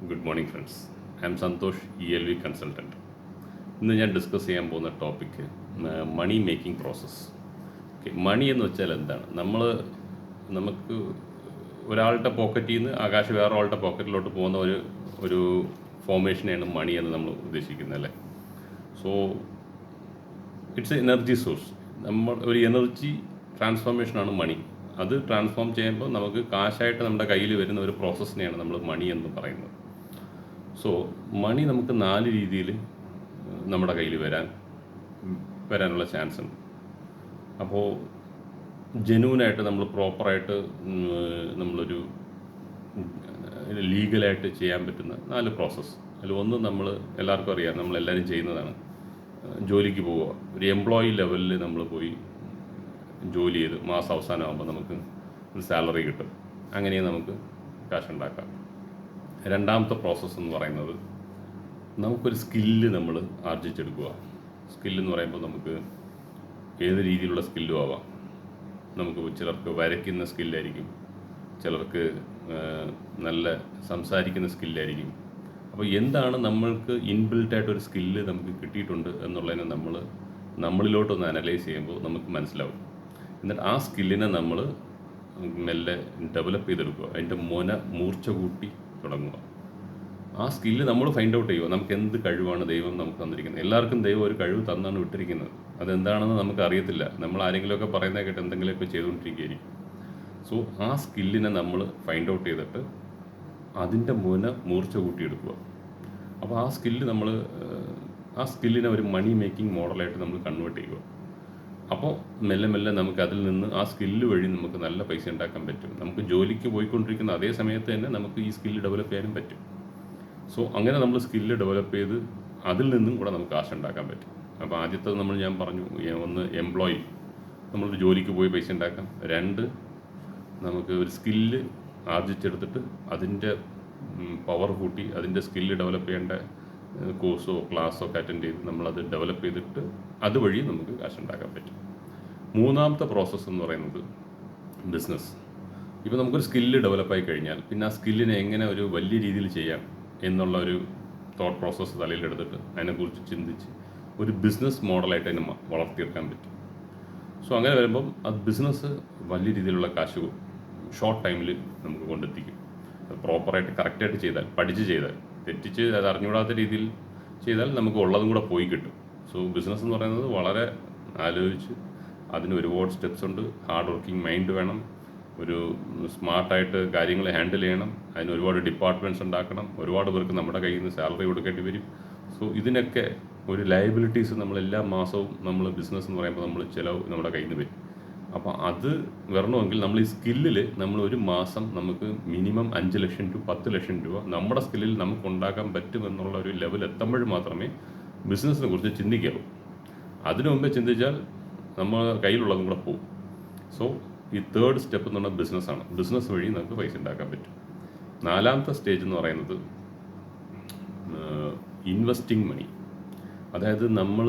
Good morning friends. I am Santhosh, ELV consultant. ഇന്ന് ഞാൻ discuss ചെയ്യാൻ പോകുന്ന topic money making process. Okay, money എന്ന് വെച്ചാൽ എന്താണ്? നമുക്ക് ഒരാളുടെ പോക്കറ്റിൽ നിന്ന് ആകാശം വേറെ ആളുടെ പോക്കറ്റിലോട്ട് പോകുന്ന ഒരു ഫോർമേഷനെയാണ് മണി എന്ന് നമ്മൾ ഉദ്ദേശിക്കുന്നത്, അല്ലേ? So it's A energy source. ഒരു എനർജി ട്രാൻസ്ഫോർമേഷനാണ് മണി. അത് ട്രാൻസ്ഫോം ചെയ്യുമ്പോൾ നമുക്ക് കാശായിട്ട് നമ്മുടെ കയ്യിൽ വരുന്ന ഒരു പ്രോസസ്സിനെയാണ് നമ്മൾ മണി എന്ന് പറയുന്നത്. സോ മണി നമുക്ക് 4 രീതിയിൽ നമ്മുടെ കയ്യിൽ വരാനുള്ള ചാൻസ് ഉണ്ട്. അപ്പോൾ ജെന്യൂനായിട്ട് നമ്മൾ പ്രോപ്പറായിട്ട് നമ്മളൊരു ലീഗലായിട്ട് ചെയ്യാൻ പറ്റുന്ന 4 പ്രോസസ്സ്. അതിൽ ഒന്ന് നമ്മൾ എല്ലാവർക്കും അറിയാം, നമ്മളെല്ലാവരും ചെയ്യുന്നതാണ്. ജോലിക്ക് പോവുക. ഒരു എംപ്ലോയി ലെവലിൽ നമ്മൾ പോയി ജോലി ചെയ്ത് മാസം അവസാനമാകുമ്പോൾ നമുക്ക് ഒരു സാലറി കിട്ടും. അങ്ങനെ നമുക്ക് കാശുണ്ടാക്കാം. രണ്ടാമത്തെ പ്രോസസ്സ് എന്ന് പറയുന്നത് നമുക്കൊരു സ്കില്ല് നമ്മൾ ആർജിച്ചെടുക്കുക. സ്കില്ലെന്ന് പറയുമ്പോൾ നമുക്ക് ഏത് രീതിയിലുള്ള സ്കില്ലും ആവാം. നമുക്ക് ചിലർക്ക് വരയ്ക്കുന്ന സ്കില്ലായിരിക്കും, ചിലർക്ക് നല്ല സംസാരിക്കുന്ന സ്കില്ലായിരിക്കും. അപ്പോൾ എന്താണ് നമ്മൾക്ക് ഇൻബിൽട്ടായിട്ടൊരു സ്കില്ല് നമുക്ക് കിട്ടിയിട്ടുണ്ട് എന്നുള്ളതിനെ നമ്മളിലോട്ടൊന്ന് അനലൈസ് ചെയ്യുമ്പോൾ നമുക്ക് മനസ്സിലാവും. എന്നിട്ട് ആ സ്കില്ലിനെ നമ്മൾ മെല്ലെ ഡെവലപ്പ് ചെയ്തെടുക്കുക. അതിൻ്റെ മൂർച്ച കൂട്ടി തുടങ്ങുക. ആ സ്കില്ല് നമ്മൾ ഫൈൻഡ് ഔട്ട് ചെയ്യുക. നമുക്ക് എന്ത് കഴിവാണ് ദൈവം നമുക്ക് തന്നിരിക്കുന്നത്. എല്ലാവർക്കും ദൈവം ഒരു കഴിവ് തന്നാണ് വിട്ടിരിക്കുന്നത്. അതെന്താണെന്ന് നമുക്ക് അറിയത്തില്ല. നമ്മൾ ആരെങ്കിലുമൊക്കെ പറയുന്നത് കേട്ട് എന്തെങ്കിലുമൊക്കെ ചെയ്തുകൊണ്ടിരിക്കുകയായിരിക്കും. സോ ആ സ്കില്ലിനെ നമ്മൾ ഫൈൻഡ് ഔട്ട് ചെയ്തിട്ട് അതിൻ്റെ മൂർച്ച കൂട്ടിയെടുക്കുക. അപ്പോൾ ആ സ്കില്ലിനെ ഒരു മണി മേക്കിംഗ് മോഡലായിട്ട് നമ്മൾ കൺവേർട്ട് ചെയ്യുക. അപ്പോൾ മെല്ലെ മെല്ലെ നമുക്ക് അതിൽ നിന്ന് ആ സ്കില്ല് വഴി നമുക്ക് നല്ല പൈസ ഉണ്ടാക്കാൻ പറ്റും. നമുക്ക് ജോലിക്ക് പോയിക്കൊണ്ടിരിക്കുന്ന അതേ സമയത്ത് തന്നെ നമുക്ക് ഈ സ്കില്ല് ഡെവലപ്പ് ചെയ്യാനും പറ്റും. സോ അങ്ങനെ നമ്മൾ സ്കില്ല് ഡെവലപ്പ് ചെയ്ത് അതിൽ നിന്നും കൂടെ നമുക്ക് കാശ് ഉണ്ടാക്കാൻ പറ്റും. അപ്പോൾ ആദ്യത്തത് ഞാൻ പറഞ്ഞു, ഒന്ന് എംപ്ലോയി, നമ്മളൊരു ജോലിക്ക് പോയി പൈസ ഉണ്ടാക്കാം. 2, നമുക്ക് ഒരു സ്കില്ല് ആർജിച്ചെടുത്തിട്ട് അതിൻ്റെ പവർ കൂട്ടി അതിൻ്റെ സ്കില്ല് ഡെവലപ്പ് ചെയ്യേണ്ട കോഴ്സോ ക്ലാസ്സോ ഒക്കെ അറ്റൻഡ് ചെയ്ത് നമ്മളത് ഡെവലപ്പ് ചെയ്തിട്ട് അതുവഴി നമുക്ക് കാശുണ്ടാക്കാൻ പറ്റും. മൂന്നാമത്തെ പ്രോസസ്സ് എന്ന് പറയുന്നത് ബിസിനസ്. ഇപ്പോൾ നമുക്കൊരു സ്കില്ല് ഡെവലപ്പായി കഴിഞ്ഞാൽ പിന്നെ ആ സ്കില്ലിനെ എങ്ങനെ ഒരു വലിയ രീതിയിൽ ചെയ്യാം എന്നുള്ള ഒരു തോട്ട് പ്രോസസ്സ് തലയിലെടുത്തിട്ട് അതിനെക്കുറിച്ച് ചിന്തിച്ച് ഒരു ബിസിനസ് മോഡലായിട്ട് അതിനെ വളർത്തിയെടുക്കാൻ പറ്റും. സോ അങ്ങനെ വരുമ്പം അത് ബിസിനസ് വലിയ രീതിയിലുള്ള കാശ് ഷോർട്ട് ടൈമിൽ നമുക്ക് കൊണ്ടെത്തിക്കും. അത് പ്രോപ്പറായിട്ട് കറക്റ്റായിട്ട് ചെയ്താൽ, പഠിച്ച് ചെയ്താൽ, തെറ്റിച്ച് അത് അറിഞ്ഞുകൂടാത്ത രീതിയിൽ ചെയ്താൽ നമുക്ക് ഉള്ളതും കൂടെ പോയി കിട്ടും. സോ ബിസിനസ് എന്ന് പറയുന്നത് വളരെ ആലോചിച്ച് അതിന് ഒരുപാട് സ്റ്റെപ്സ് ഉണ്ട്. ഹാർഡ് വർക്കിംഗ് മൈൻഡ് വേണം. ഒരു സ്മാർട്ടായിട്ട് കാര്യങ്ങൾ ഹാൻഡിൽ ചെയ്യണം. അതിന് ഒരുപാട് ഡിപ്പാർട്ട്മെൻറ്റ്സ് ഉണ്ടാക്കണം. ഒരുപാട് പേർക്ക് നമ്മുടെ കയ്യിൽ നിന്ന് സാലറി കൊടുക്കേണ്ടി വരും. സോ ഇതിനൊക്കെ ഒരു ലയബിലിറ്റീസ് നമ്മൾ എല്ലാ മാസവും നമ്മൾ ബിസിനസ് എന്ന് പറയുമ്പോൾ നമ്മൾ ചിലവ് നമ്മുടെ കയ്യിൽ നിന്ന് വരും. അപ്പോൾ അത് വരണമെങ്കിൽ നമ്മൾ ഈ സ്കില്ലിൽ നമ്മൾ ഒരു മാസം നമുക്ക് മിനിമം 5 ലക്ഷം ടു 10 ലക്ഷം രൂപ നമ്മുടെ സ്കില്ലിൽ നമുക്ക് ഉണ്ടാക്കാൻ പറ്റുമെന്നുള്ള ഒരു ലെവൽ എത്തുമ്പോൾ മാത്രമേ ബിസിനസ്സിനെ കുറിച്ച് ചിന്തിക്കാവൂ. അതിനു മുമ്പേ ചിന്തിച്ചാൽ നമ്മൾ കയ്യിലുള്ളതും കൂടെ പോകും. സോ ഈ 3rd സ്റ്റെപ്പ് എന്ന് പറഞ്ഞാൽ ബിസിനസ്സാണ്. ബിസിനസ് വഴി നമുക്ക് പൈസ ഉണ്ടാക്കാൻ പറ്റും. 4ാമത്തെ സ്റ്റേജ് എന്ന് പറയുന്നത് ഇൻവെസ്റ്റിംഗ് മണി. അതായത് നമ്മൾ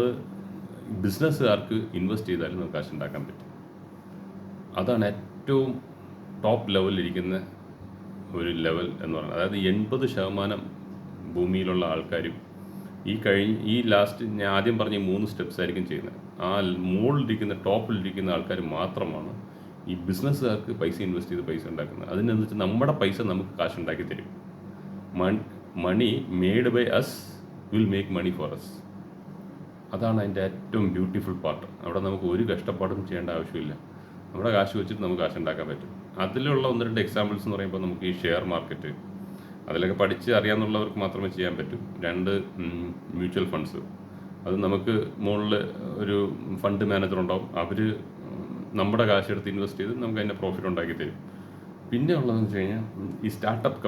ബിസിനസ്സുകാർക്ക് ഇൻവെസ്റ്റ് ചെയ്താലും നമുക്ക് കാശ് ഉണ്ടാക്കാൻ പറ്റും. അതാണ് ഏറ്റവും ടോപ്പ് ലെവലിലിരിക്കുന്ന ഒരു ലെവൽ എന്ന് പറയുന്നത്. അതായത് 80% ഭൂമിയിലുള്ള ആൾക്കാരും ഈ ലാസ്റ്റ് ഞാൻ ആദ്യം പറഞ്ഞ 3 സ്റ്റെപ്സ് ആയിരിക്കും ചെയ്യുന്നത്. ആ മുകളിലിരിക്കുന്ന ടോപ്പിലിരിക്കുന്ന ആൾക്കാർ മാത്രമാണ് ഈ ബിസിനസ്സുകാർക്ക് പൈസ ഇൻവെസ്റ്റ് ചെയ്ത് പൈസ ഉണ്ടാക്കുന്നത്. അതിനെന്ന് വെച്ചാൽ നമ്മുടെ പൈസ നമുക്ക് കാശുണ്ടാക്കി തരും. Money made by us will make money for us. അതാണ് അതിൻ്റെ ഏറ്റവും ബ്യൂട്ടിഫുൾ പാർട്ട്. അവിടെ നമുക്ക് ഒരു കഷ്ടപ്പാടും ചെയ്യേണ്ട ആവശ്യമില്ല. നമ്മുടെ കാശ് വെച്ചിട്ട് നമുക്ക് കാശ് ഉണ്ടാക്കാൻ പറ്റും. അതിലുള്ള 1-2 എക്സാമ്പിൾസ് എന്ന് പറയുമ്പോൾ നമുക്ക് ഈ ഷെയർ മാർക്കറ്റ്, അതിലൊക്കെ പഠിച്ച് അറിയാമെന്നുള്ളവർക്ക് മാത്രമേ ചെയ്യാൻ പറ്റൂ. 2 മ്യൂച്വൽ ഫണ്ട്സ്. അത് നമുക്ക് മുകളിൽ ഒരു ഫണ്ട് മാനേജർ ഉണ്ടാവും. അവർ നമ്മുടെ കാശ് എടുത്ത് ഇൻവെസ്റ്റ് ചെയ്ത് നമുക്ക് അതിൻ്റെ പ്രോഫിറ്റ് ഉണ്ടാക്കി തരും. പിന്നെ ഉള്ളതെന്ന് വെച്ച് കഴിഞ്ഞാൽ ഈ സ്റ്റാർട്ടപ്പ്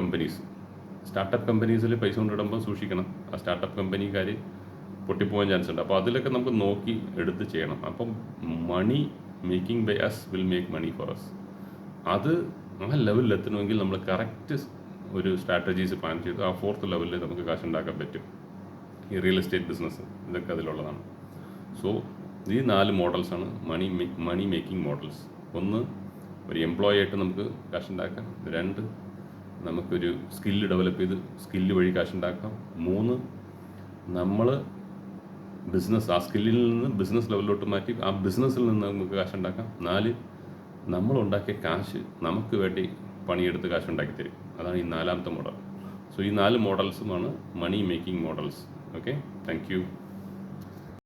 കമ്പനീസിൽ പൈസ കൊണ്ടിടുമ്പോൾ സൂക്ഷിക്കണം. ആ സ്റ്റാർട്ടപ്പ് കമ്പനിക്കാർ പൊട്ടിപ്പോകാൻ ചാൻസ് ഉണ്ട്. അപ്പോൾ അതിലൊക്കെ നമുക്ക് നോക്കി എടുത്ത് ചെയ്യണം. അപ്പം money making by us will make money for us. അത് ആ ലെവലിൽ എത്തണമെങ്കിൽ നമ്മൾ കറക്റ്റ് ഒരു സ്ട്രാറ്റജീസ് പ്ലാൻ ചെയ്ത് ആ 4th ലെവലിൽ നമുക്ക് കാശ് ഉണ്ടാക്കാൻ പറ്റും. ഈ റിയൽ എസ്റ്റേറ്റ് ബിസിനസ് ഇതൊക്കെ അതിലുള്ളതാണ്. സോ ഈ 4 മോഡൽസാണ് മണി മേക്കിംഗ് മോഡൽസ്. ഒന്ന്, ഒരു എംപ്ലോയി ആയിട്ട് നമുക്ക് കാശ് ഉണ്ടാക്കാം. 2, നമുക്കൊരു സ്കില്ല് ഡെവലപ്പ് ചെയ്ത് സ്കില്ല് വഴി കാശുണ്ടാക്കാം. 3, നമ്മൾ ബിസിനസ് ആ സ്കില്ലിൽ നിന്ന് ബിസിനസ് ലെവലിലോട്ട് മാറ്റി ആ ബിസിനസ്സിൽ നിന്ന് നമുക്ക് കാശുണ്ടാക്കാം. 4, നമ്മളുണ്ടാക്കിയ കാശ് നമുക്ക് വേണ്ടി പണിയെടുത്ത് കാശുണ്ടാക്കി തരും. അതാണ് ഈ 4ാമത്തെ മോഡൽ. സോ ഈ 4 മോഡൽസുമാണ് money making models. Okay, thank U.